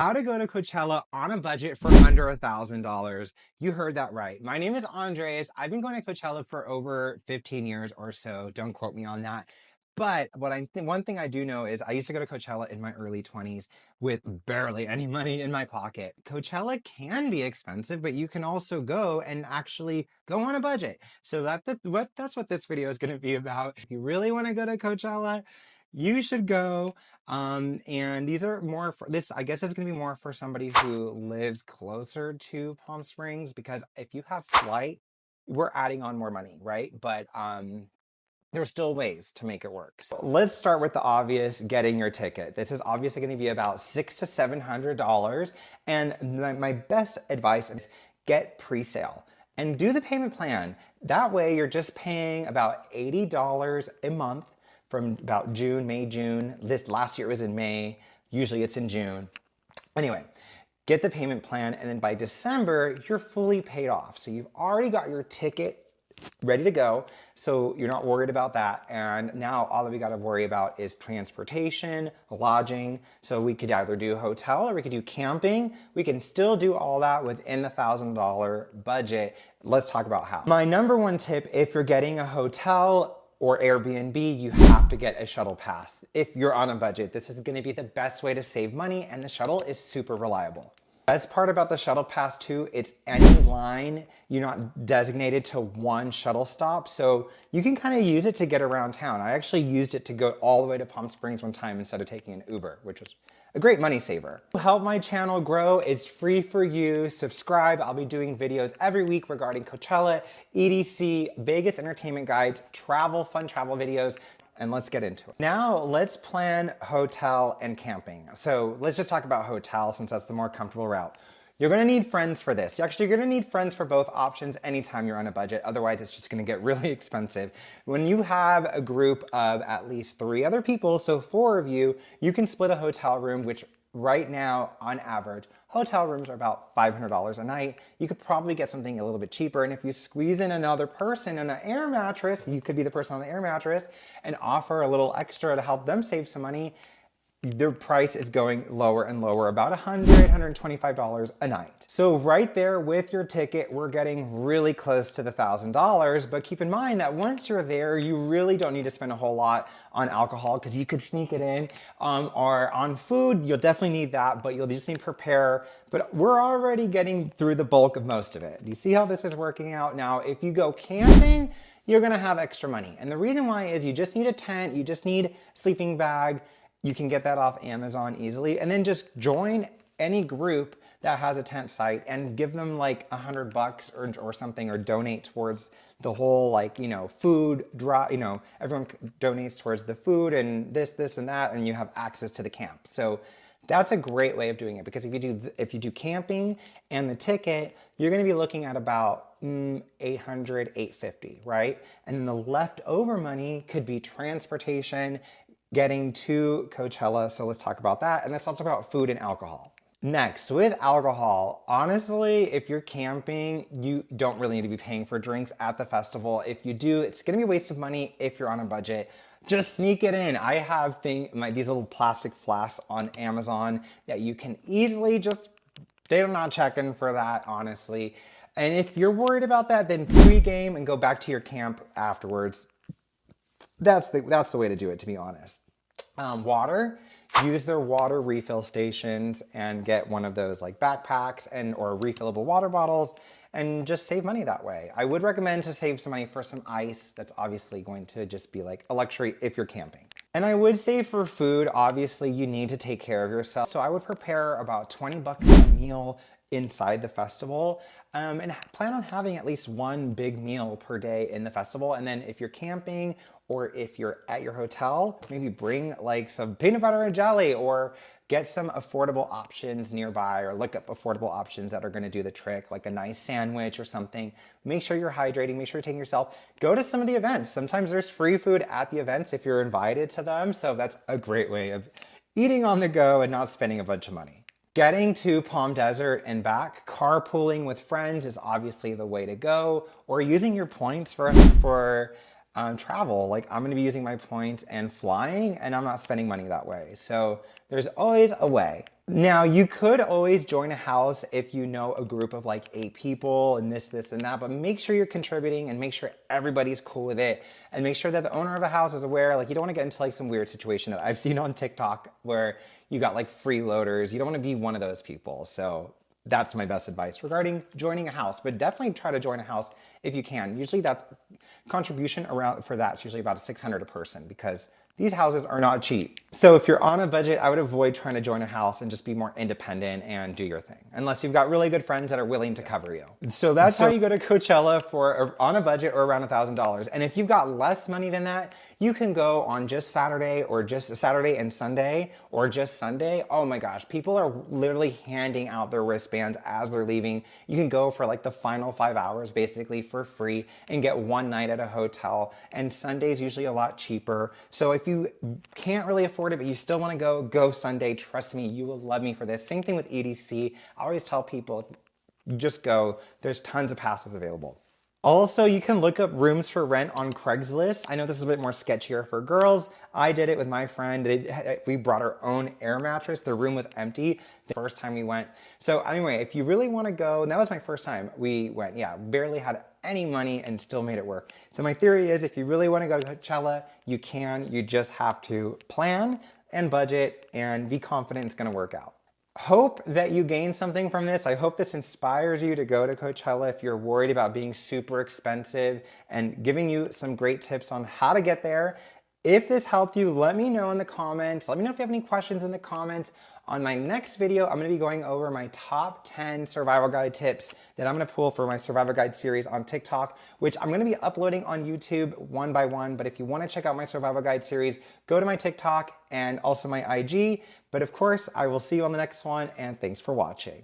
How to go to Coachella on a budget for under $1,000. You heard that right. My name is Andres. I've been going to Coachella for over 15 years or so. Don't quote me on that. But one thing I do know is I used to go to Coachella in my early 20s with barely any money in my pocket. Coachella can be expensive, but you can also go and actually go on a budget. So that's what this video is going to be about. If you really want to go to Coachella, you should go. And these are more for this, I guess it's gonna be more for somebody who lives closer to Palm Springs, because if you have flight, we're adding on more money, right? But there's still ways to make it work. So let's start with the obvious, getting your ticket. This is obviously gonna be about $600 to $700. And my best advice is get pre-sale and do the payment plan. That way you're just paying about $80 a month from about June, May, June. This last year was in May. Usually it's in June. Anyway, get the payment plan, and then by December, you're fully paid off. So you've already got your ticket ready to go, so you're not worried about that. And now all that we got to worry about is transportation, lodging. So we could either do hotel or we could do camping. We can still do all that within the $1,000 budget. Let's talk about how. My number one tip, if you're getting a hotel or Airbnb, you have to get a shuttle pass. If you're on a budget, this is gonna be the best way to save money, and the shuttle is super reliable. Best part about the shuttle pass too, it's any line. You're not designated to one shuttle stop, so you can kind of use it to get around town. I actually used it to go all the way to Palm Springs one time instead of taking an Uber, which was a great money saver. To help my channel grow, it's free for you. Subscribe. I'll be doing videos every week regarding Coachella, EDC, Vegas entertainment guides, fun travel videos, and let's get into it. Now let's plan hotel and camping. So let's just talk about hotel since that's the more comfortable route. You're gonna need friends for this. Actually, you're gonna need friends for both options anytime you're on a budget. Otherwise, it's just gonna get really expensive. When you have a group of at least 3 other people, so 4 of you, you can split a hotel room, which right now, on average, hotel rooms are about $500 a night. You could probably get something a little bit cheaper. And if you squeeze in another person on an air mattress, you could be the person on the air mattress and offer a little extra to help them save some money. Their price is going lower and lower, about $100, $125 a night. So right there with your ticket, we're getting really close to the $1,000, but keep in mind that once you're there, you really don't need to spend a whole lot on alcohol because you could sneak it in, or on food, you'll definitely need that, but you'll just need to prepare. But we're already getting through the bulk of most of it. Do you see how this is working out? Now, if you go camping, you're gonna have extra money. And the reason why is you just need a tent, you just need a sleeping bag. You can get that off Amazon easily, and then just join any group that has a tent site and give them like $100 or something, or donate towards the whole, like, food, everyone donates towards the food and this and that, and you have access to the camp. So that's a great way of doing it, because if you do camping and the ticket, you're gonna be looking at about $800, $850, right? And then the leftover money could be transportation, getting to Coachella, so let's talk about that. And let's also talk about food and alcohol. Next, with alcohol, honestly, if you're camping, you don't really need to be paying for drinks at the festival. If you do, it's gonna be a waste of money if you're on a budget. Just sneak it in. I have these little plastic flasks on Amazon that you can easily they're not checking for that, honestly. And if you're worried about that, then pre-game and go back to your camp afterwards. That's the way to do it, to be honest. Water, use their water refill stations and get one of those like backpacks or refillable water bottles, and just save money that way. I would recommend to save some money for some ice. That's obviously going to just be like a luxury if you're camping. And I would say for food, obviously you need to take care of yourself. So I would prepare about $20 a meal inside the festival, and plan on having at least one big meal per day in the festival. And then if you're camping or if you're at your hotel, maybe bring like some peanut butter and jelly, or get some affordable options nearby, or look up affordable options that are gonna do the trick, like a nice sandwich or something. Make sure you're hydrating, make sure you're taking yourself. Go to some of the events. Sometimes there's free food at the events if you're invited to them. So that's a great way of eating on the go and not spending a bunch of money. Getting to Palm Desert and back, carpooling with friends is obviously the way to go, or using your points for travel. Like, I'm gonna be using my points and flying, and I'm not spending money that way. So there's always a way. Now, you could always join a house if you know a group of like 8 people and this, and that, but make sure you're contributing and make sure everybody's cool with it and make sure that the owner of the house is aware. Like, you don't want to get into like some weird situation that I've seen on TikTok where you got like freeloaders. You don't want to be one of those people. So that's my best advice regarding joining a house, but definitely try to join a house if you can. Usually that's contribution around for that's usually about $600 a person because these houses are not cheap. So if you're on a budget, I would avoid trying to join a house and just be more independent and do your thing. Unless you've got really good friends that are willing to cover you. So that's how you go to Coachella for on a budget or around $1,000. And if you've got less money than that, you can go on just Saturday or just Saturday and Sunday or just Sunday. Oh my gosh, people are literally handing out their wristbands as they're leaving. You can go for like the final 5 hours basically for free and get one night at a hotel. And Sunday's usually a lot cheaper. So if you can't really afford it, but you still want to go Sunday. Trust me, you will love me for this. Same thing with EDC. I always tell people, just go. There's tons of passes available. Also, you can look up rooms for rent on Craigslist. I know this is a bit more sketchier for girls. I did it with my friend. We brought our own air mattress. The room was empty the first time we went. So anyway, if you really want to go, and that was my first time we went, yeah, barely had any money and still made it work. So my theory is if you really want to go to Coachella, you can. You just have to plan and budget and be confident it's going to work out. Hope that you gain something from this. I hope this inspires you to go to Coachella if you're worried about being super expensive and giving you some great tips on how to get there. If this helped you, let me know in the comments. Let me know if you have any questions in the comments. On my next video, I'm gonna be going over my top 10 survival guide tips that I'm gonna pull for my survival guide series on TikTok, which I'm gonna be uploading on YouTube one by one. But if you wanna check out my survival guide series, go to my TikTok and also my IG. But of course, I will see you on the next one, and thanks for watching.